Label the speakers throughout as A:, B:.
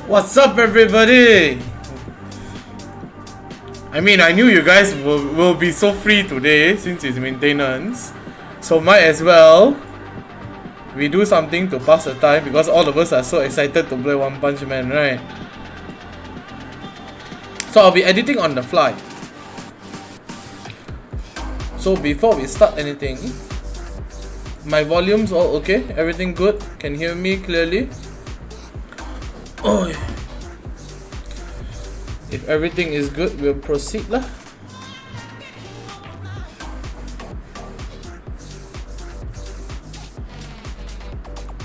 A: What's up, everybody? I mean, I knew you guys will be so free today since it's maintenance. So might as well we do something to pass the time because all of us are so excited to play One Punch Man, right? So I'll be editing on the fly. So before we start anything, my volume's all okay? Everything good? Can hear me clearly? Oh, if everything is good, we'll proceed lah.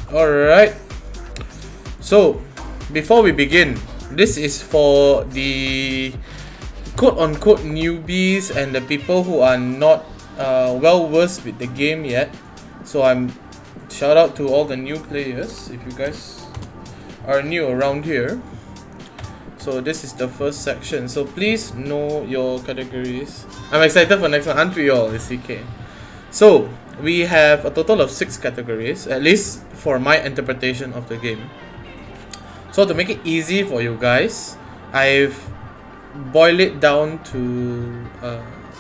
A: Alright. So, before we begin, this is for the quote-unquote newbies and the people who are not well-versed with the game yet. So shout out to all the new players if you guys are new around here. So this is the first section. So please know your categories. I'm excited for next one. Aren't we all? It's CK. So we have a total of 6 categories, at least for my interpretation of the game. So to make it easy for you guys, I've boiled it down to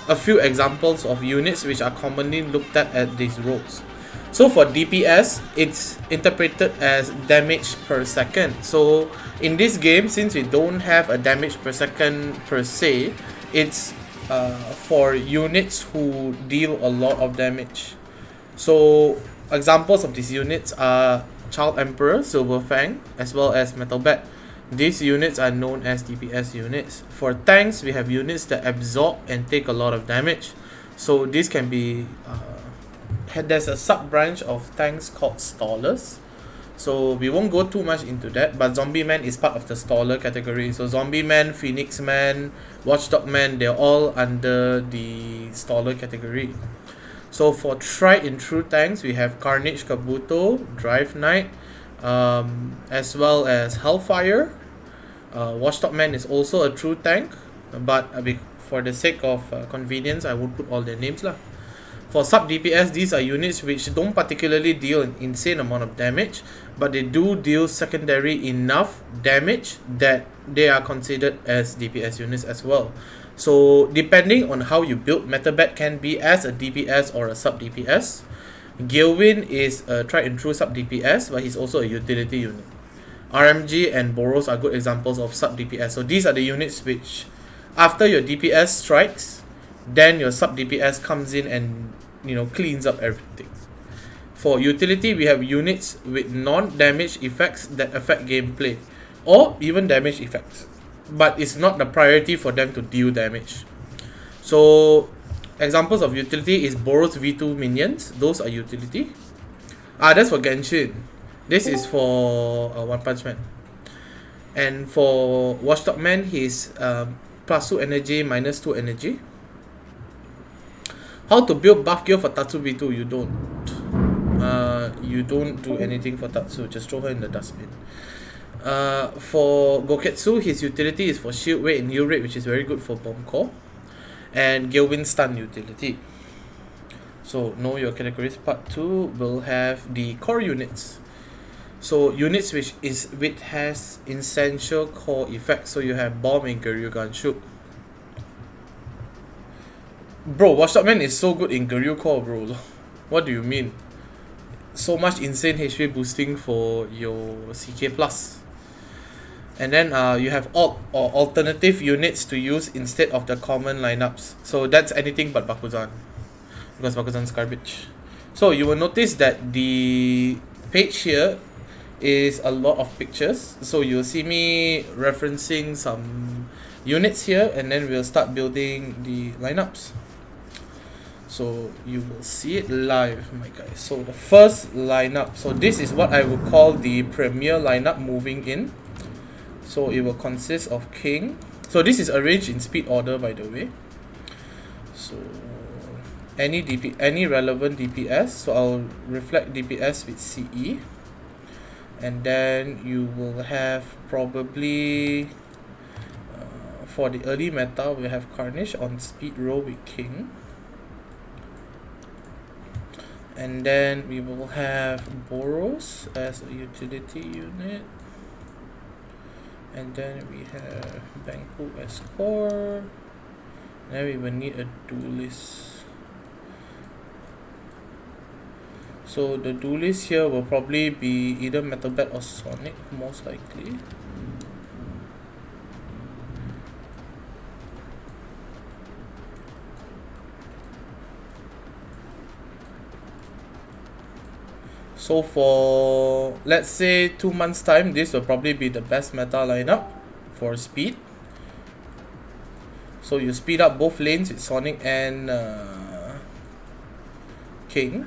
A: a few examples of units which are commonly looked at these roles. So for DPS, it's interpreted as damage per second. So in this game, since we don't have a damage per second per se, it's for units who deal a lot of damage. So examples of these units are Child Emperor, Silver Fang, as well as Metal Bat. These units are known as DPS units. For tanks, we have units that absorb and take a lot of damage. So this can be there's a sub branch of tanks called stallers. So we won't go too much into that, but Zombie Man is part of the staller category. So Zombie Man, Phoenix Man, Watchdog Man, they're all under the staller category. So for tried and true tanks, we have Carnage Kabuto, Drive Knight, as well as Hellfire. Watchdog Man is also a true tank, but for the sake of convenience, I won't put all their names lah. For sub DPS, these are units which don't particularly deal an insane amount of damage, but they do deal secondary enough damage that they are considered as DPS units as well. So depending on how you build, Metabat can be as a DPS or a sub DPS. Gilwin is a tried and true sub DPS, but he's also a utility unit. RMG and Boros are good examples of sub DPS. So these are the units which, after your DPS strikes, then your sub DPS comes in and cleans up everything. For utility, we have units with non-damage effects that affect gameplay, or even damage effects, but it's not the priority for them to deal damage. So examples of utility is Boros V2 minions. Those are utility. That's for Genshin. This is for One Punch Man. And for Watchdog Man, he's +2 energy, -2 energy. How to build buff gear for Tatsu V2? You don't. You don't do anything for Tatsu. Just throw her in the dustbin. For Goketsu, his utility is for shield rate and heal rate, which is very good for bomb core. And Gilwin stun utility. So know your categories. Part 2 will have the core units. So units which has essential core effects. So you have bomb and Garou Ganshu. Bro, Watchdog Man is so good in Garou core, bro. What do you mean? So much insane HP boosting for your CK+. And then you have alt or alternative units to use instead of the common lineups. So that's anything but Bakuzan, because Bakuzan's garbage. So you will notice that the page here is a lot of pictures. So you'll see me referencing some units here, and then we'll start building the lineups. So you will see it live, my guys. So the first lineup. So this is what I would call the premier lineup moving in. So it will consist of King. So this is arranged in speed order, by the way. So any relevant DPS. So I'll reflect DPS with CE. And then you will have probably for the early meta, we have Carnage on speed row with King. And then we will have Boros as a utility unit. And then we have Bangkok as core. Then we will need a duelist. So the duelist here will probably be either Metal Bat or Sonic, most likely. So for, let's say, 2 months time, this will probably be the best meta lineup for speed. So you speed up both lanes with Sonic and King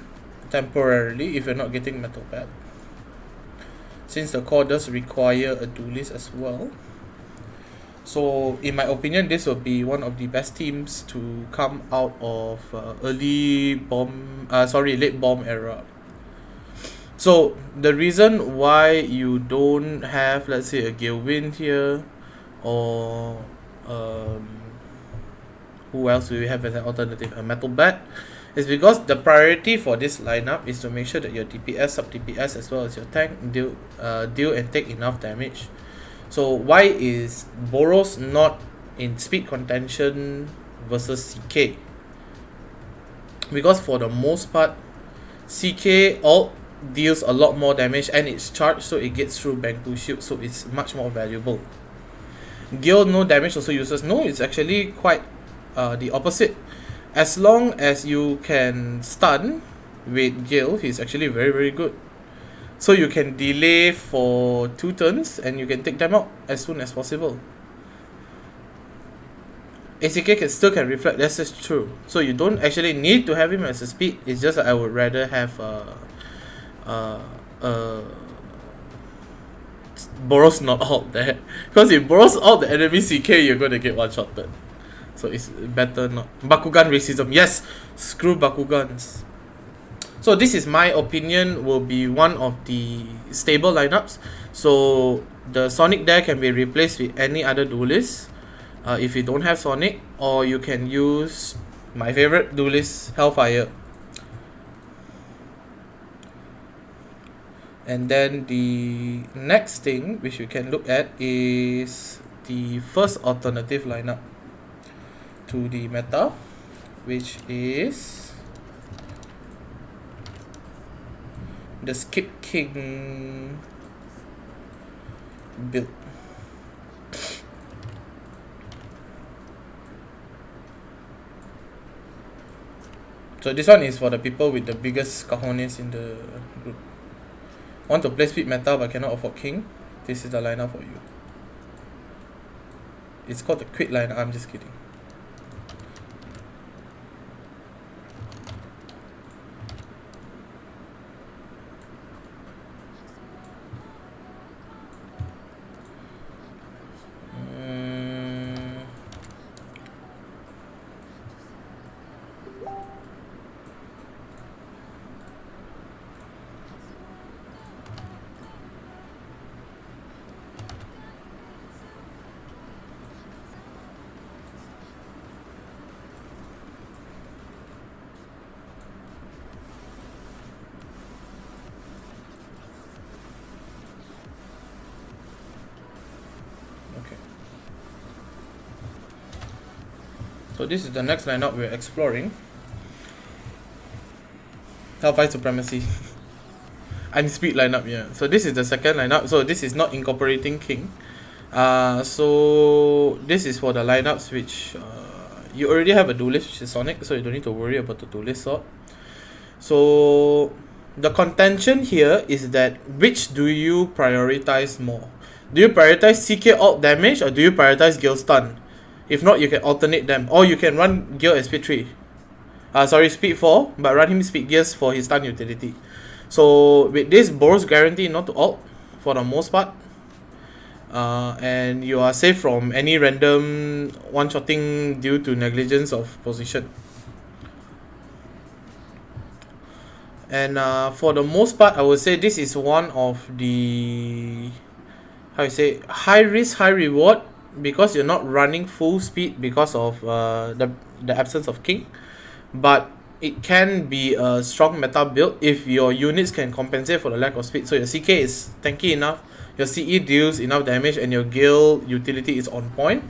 A: temporarily if you're not getting Metal Bat, since the core does require a duelist as well. So in my opinion, this will be one of the best teams to come out of late bomb era. So the reason why you don't have, let's say, a Gale Wind here, or who else do you have as an alternative, a Metal Bat, is because the priority for this lineup is to make sure that your DPS, sub DPS, as well as your tank deal and take enough damage. So why is Boros not in speed contention versus CK? Because for the most part, CK ult deals a lot more damage and it's charged, so it gets through Bangkok shield, so it's much more valuable. Gale no damage also uses. No, it's actually quite the opposite. As long as you can stun with Gale, he's actually very, very good. So you can delay for 2 turns and you can take them out as soon as possible. ACK still can reflect, that's just true. So you don't actually need to have him as a speed. It's just that I would rather have Boros not out there. Because if Boros out the enemy CK, you're gonna get one-shotted. So it's better not. Bakugan racism. Yes! Screw Bakugans. So this is my opinion, will be one of the stable lineups. So the Sonic there can be replaced with any other duelist if you don't have Sonic, or you can use my favorite duelist, Hellfire. And then the next thing which you can look at is the first alternative lineup to the meta, which is the Skip King build. So this one is for the people with the biggest cojones in the group. Want to play speed meta but cannot afford King? This is the lineup for you. It's called the Quit lineup. I'm just kidding. So this is the next lineup we're exploring. Hellfire Supremacy. And speed lineup, yeah. So this is the second lineup. So this is not incorporating King. So this is for the lineups which you already have a duelist, which is Sonic, so you don't need to worry about the duelist sword. So the contention here is that which do you prioritize more? Do you prioritize CK ult damage or do you prioritize Gale stun? If not, you can alternate them, or you can run Gale at speed 3. Speed 4, but run him speed gears for his stun utility. So with this, Boros guarantee not to ult for the most part. And you are safe from any random one-shotting due to negligence of position. And for the most part, I would say this is one of the high risk, high reward, because you're not running full speed because of the absence of King. But it can be a strong meta build if your units can compensate for the lack of speed. So your CK is tanky enough, your CE deals enough damage and your Gale utility is on point,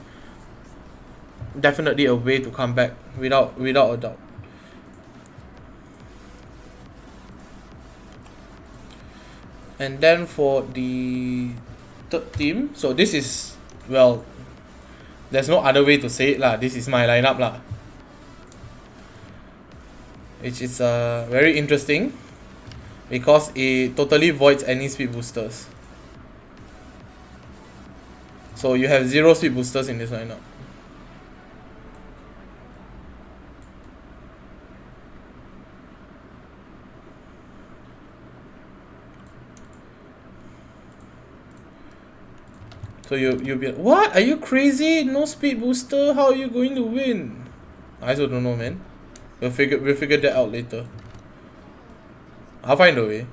A: definitely a way to come back without a doubt. And then for the third team, so this is, well, there's no other way to say it lah. This is my lineup lah, which is very interesting because it totally voids any speed boosters. So you have 0 speed boosters in this lineup. So you'll be like, what? Are you crazy? No speed booster? How are you going to win? I also don't know, man. We'll figure that out later. I'll find a way.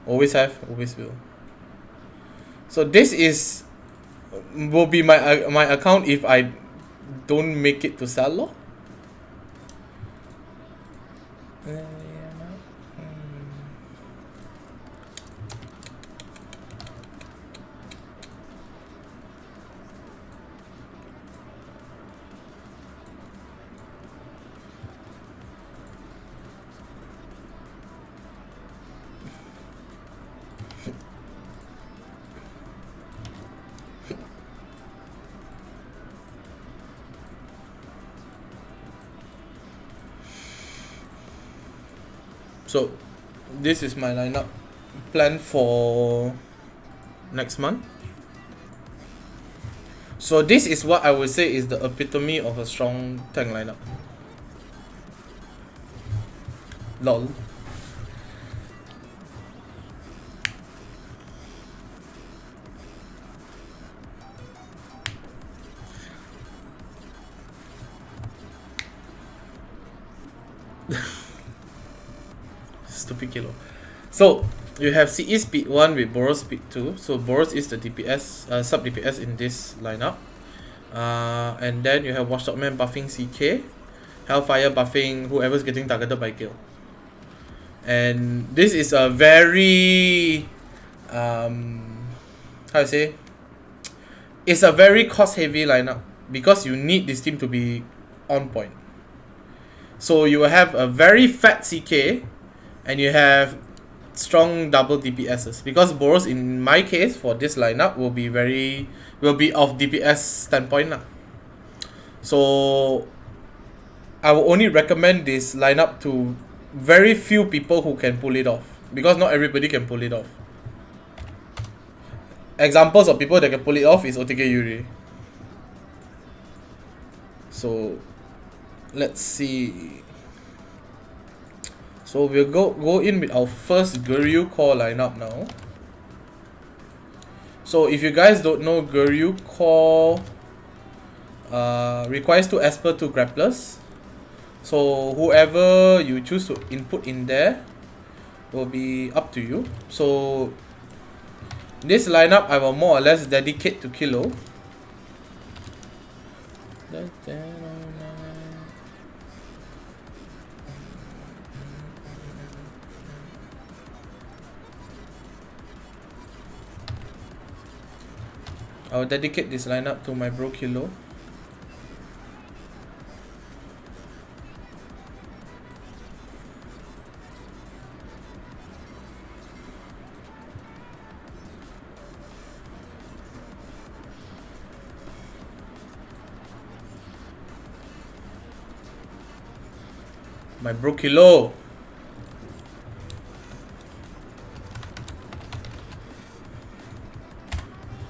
A: Always have, always will. So this will be my account if I don't make it to sell law. So this is my lineup plan for next month. So this is what I would say is the epitome of a strong tank lineup. Lol. Stupid kilo. So you have CE speed 1 with Boros speed 2. So Boros is the DPS, sub DPS in this lineup. And then you have Watchdog Man buffing CK, Hellfire buffing whoever's getting targeted by Gale. And this is a very how to say? It's a very cost heavy lineup because you need this team to be on point. So you will have a very fat CK and you have strong double DPSs because Boros in my case for this lineup will be of DPS standpoint lah. So I will only recommend this lineup to very few people who can pull it off because not everybody can pull it off. Examples of people that can pull it off is OTK Yuri. So let's see. So we'll go in with our first Garou core lineup now. So if you guys don't know, Garou core requires 2 Esper, 2 Grapplers. So whoever you choose to input in there will be up to you. So this lineup I will more or less dedicate to Kilo. I will dedicate this lineup to my bro Kilo. My bro Kilo.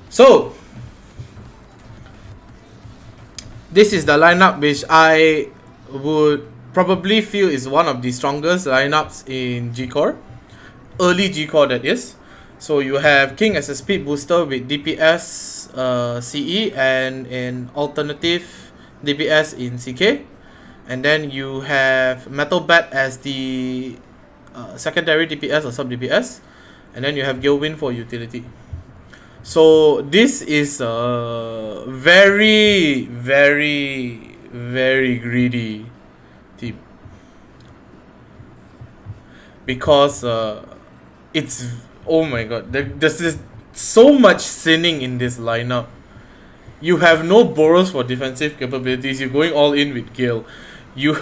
A: So this is the lineup which I would probably feel is one of the strongest lineups in G-Core. Early G-Core that is. So you have King as a speed booster with DPS CE and an alternative DPS in CK. And then you have Metal Bat as the secondary DPS or sub DPS. And then you have Gilwin for utility. So this is a very, very, very greedy team because it's Oh my god, there's this so much sinning in this lineup. You have no Boros for defensive capabilities. You're going all in with Gale. You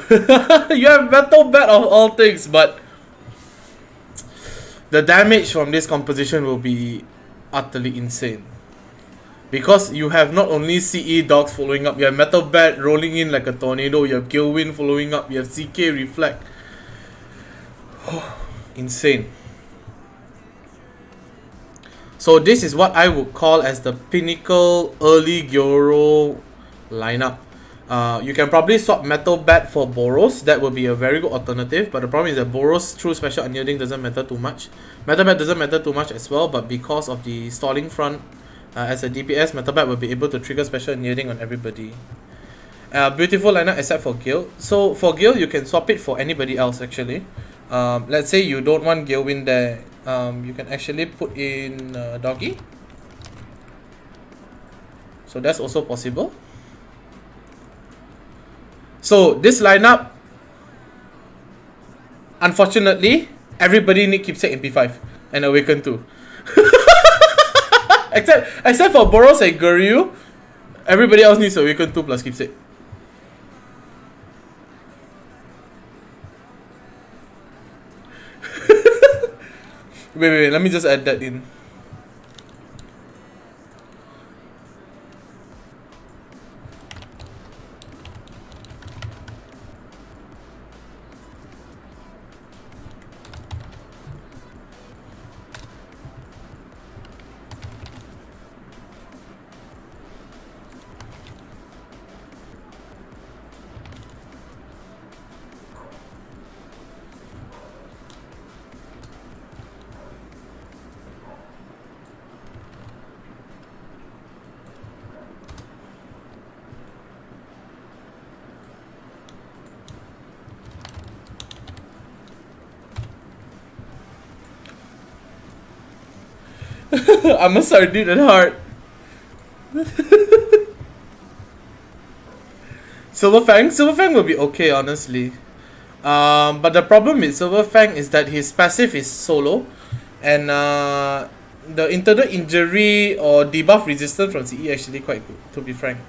A: you have Metal Bat of all things, but the damage from this composition will be utterly insane. Because you have not only CE Dogs following up, you have Metal Bat rolling in like a tornado, you have Gilwin following up, you have CK Reflect. Insane. So this is what I would call as the pinnacle early Gyoro lineup. You can probably swap Metal Bat for Boros. That would be a very good alternative. But the problem is that Boros through special unyielding doesn't matter too much. Metal Bat doesn't matter too much as well. But because of the stalling front as a DPS, Metal Bat will be able to trigger special unyielding on everybody. Beautiful lineup except for Gale. So for Gale, you can swap it for anybody else actually. Let's say you don't want Gilwin there. You can actually put in Doggy. So that's also possible. So this lineup, unfortunately, everybody need Keepsake in P5 and Awaken 2. except for Boros and Garou, everybody else needs Awaken 2 plus Keepsake. Wait, let me just add that in. I'm a sardine at heart. Silverfang will be okay, honestly. But the problem with Silverfang is that his passive is solo, and the internal injury or debuff resistance from CE actually quite good, to be frank.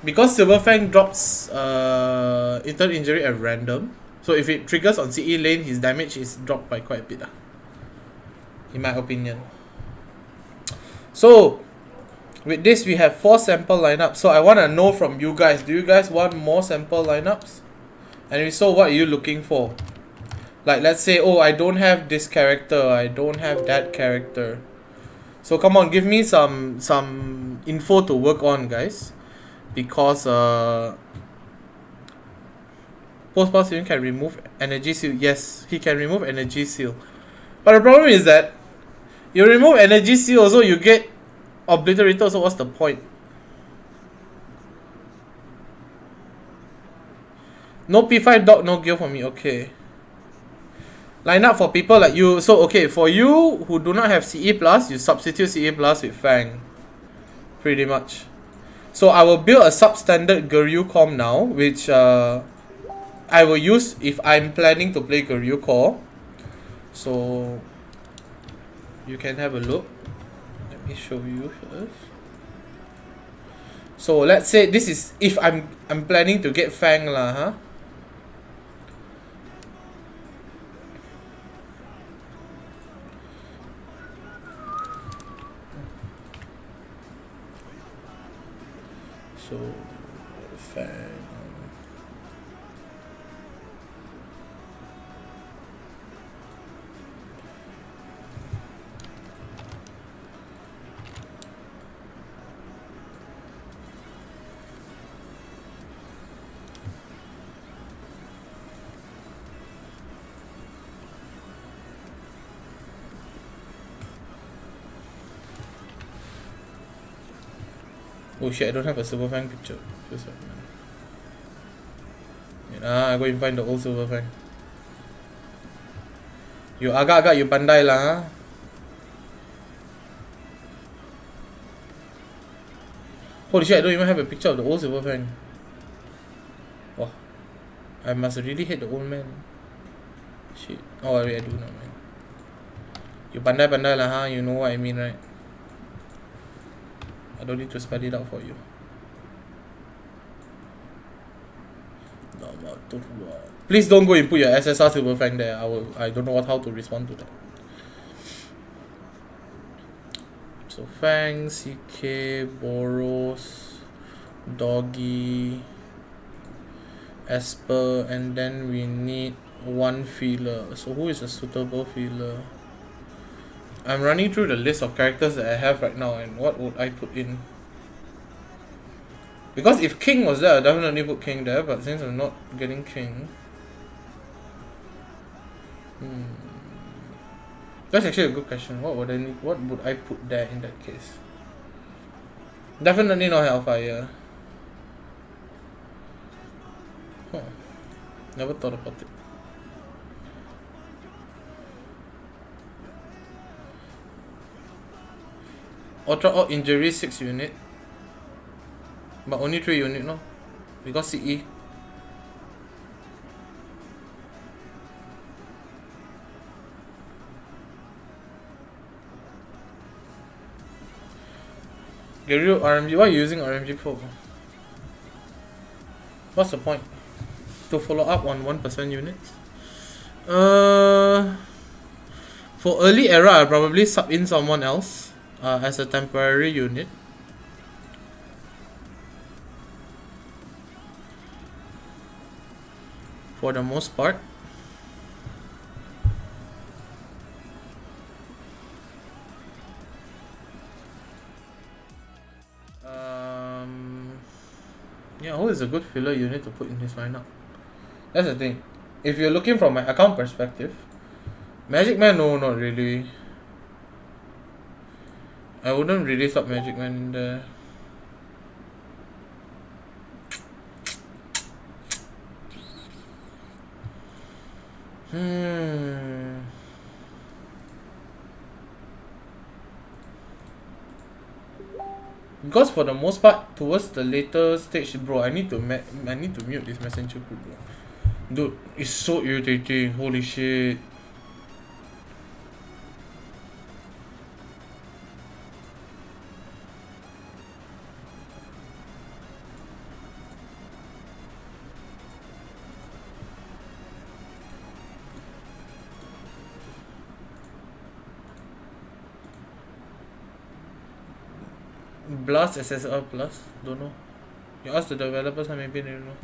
A: Because Silverfang drops internal injury at random, so if it triggers on CE lane, his damage is dropped by quite a bit. In my opinion. So with this we have 4 sample lineups. So I want to know from you guys, do you guys want more sample lineups? And if so, what are you looking for? Like let's say, oh, I don't have this character, I don't have that character. So come on, give me some info to work on, guys. Because post-pass even can remove energy seal. Yes, he can remove energy seal. But the problem is that you remove energy seal also, you get obliterated, so what's the point? No P5 dog, no Gale for me, okay. Line up for people like you. So okay, for you who do not have CE+, you substitute CE+ with Fang. Pretty much. So I will build a substandard Garou com now, which I will use if I'm planning to play Garou core. So you can have a look. Let me show you first. So let's say this is if I'm planning to get Fang lah, huh? So Fang. Oh shit, I don't have a Silver Fang picture. I go and find the old Silver Fang. You agak-agak you pandai lah, huh? Holy shit, I don't even have a picture of the old Silver Fang. Wow. I must really hate the old man. Shit. Oh wait, I do know, man. You pandai-pandai lah, huh? You know what I mean, right? I don't need to spell it out for you. Please don't go and put your SSR Silver Fang there. I don't know how to respond to that. So Fang, CK, Boros, Doggy, Esper, and then we need one feeler. So who is a suitable feeler? I'm running through the list of characters that I have right now, and what would I put in? Because if King was there, I'd definitely put King there, but since I'm not getting King... That's actually a good question. What would I put there in that case? Definitely not Hellfire. Huh. Never thought about it. Ultra Orc injury 6 unit. But only 3 unit, no? Because CE. Garou RMG, what are you using RMG for? What's the point? To follow up on 1% units? For early era, I'll probably sub in someone else as a temporary unit. For the most part. Yeah, who is a good filler unit to put in his lineup? That's the thing. If you're looking from my account perspective, Magic Man, no, not really. I wouldn't really sub Magic Man in there. Because for the most part, towards the later stage, bro, I need to mute this messenger group, bro. Dude, it's so irritating. Holy shit. Blast SSR plus, don't know. You ask the developers, maybe they don't know.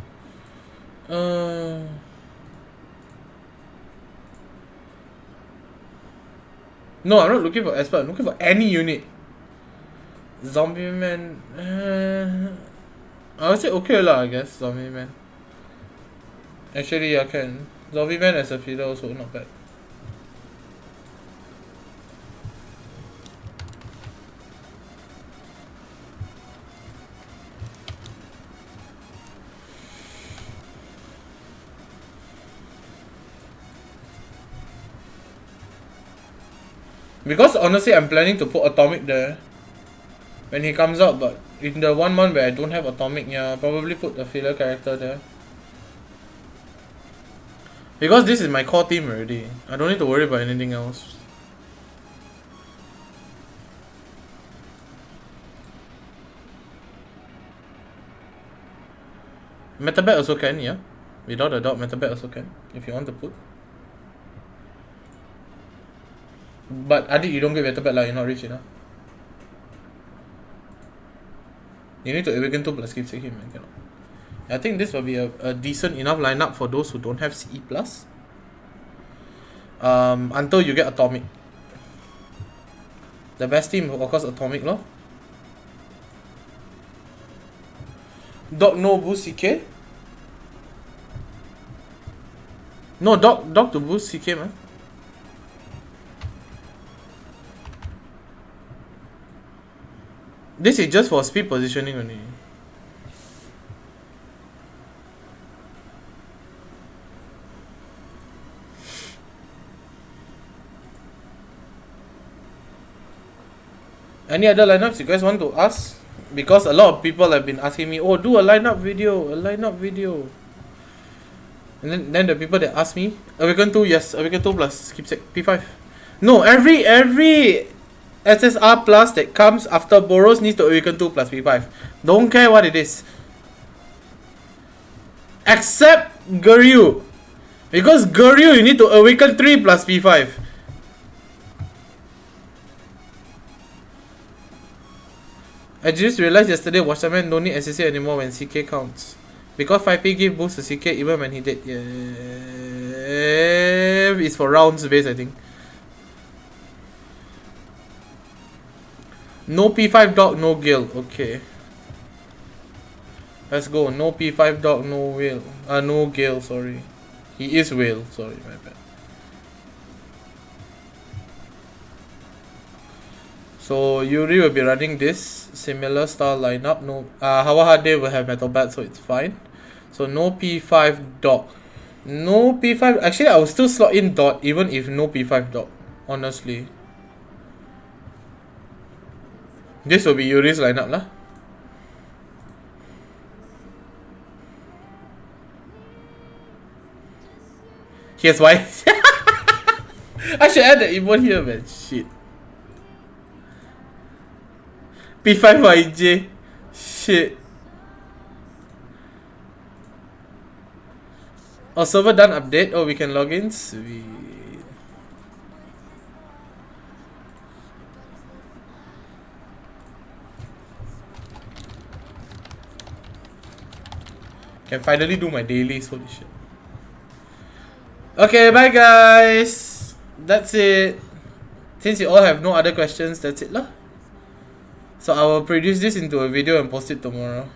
A: No, I'm not looking for Esper, I'm looking for any unit. Zombie Man, I would say okay lah, I guess. Zombie Man. Actually, I can. Zombie Man as a feeder also not bad. Because honestly, I'm planning to put Atomic there when he comes out, but in the 1 month where I don't have Atomic, yeah, I'll probably put the filler character there. Because this is my core team already. I don't need to worry about anything else. Metabat also can, yeah. Without a doubt, Metabat also can, if you want to put. But Adik, you don't get Metabat lah, you're not rich enough. You need to awaken 2 plus keep him, man. Cannot. I think this will be a decent enough lineup for those who don't have CE plus. Until you get Atomic. The best team, of course, Atomic lor. Dog no boost CK? No, dog to boost CK, man. This is just for speed positioning only. Any other lineups you guys want to ask? Because a lot of people have been asking me, oh, do a lineup video. And then the people that ask me, Awaken 2, yes, Awaken 2 plus keep P5. No, every SSR plus that comes after Boros needs to awaken 2 plus P5. Don't care what it is. Except Garou. Because Garou you need to awaken 3 plus P5. I just realized yesterday Washerman don't need SSA anymore when CK counts. Because 5P give boost to CK even when he did. Yeah, it's for rounds based, I think. No P5 dog, no Gil. Okay. Let's go. No P5 dog, no whale. No Gale, sorry. He is whale, sorry, my bad. So Yuri will be running this similar style lineup. No, Hawahade will have metal bat, so it's fine. So no P5 dot. No P5. Actually, I will still slot in dot even if no P5 dot. Honestly, this will be Yuri's lineup lah. Here's why. I should add the emote here, man. Shit. P5 YJ. Shit. Oh, server done update. Oh, we can log in. Sweet. Can finally do my dailies. Holy shit. Okay, bye guys. That's it. Since you all have no other questions, that's it lah. So I will produce this into a video and post it tomorrow.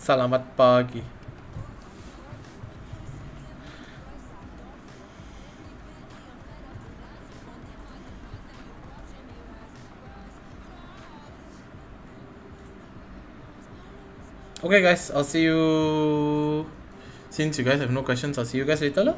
A: Selamat pagi. Okay guys, I'll see you. Since you guys have no questions, I'll see you guys later lah.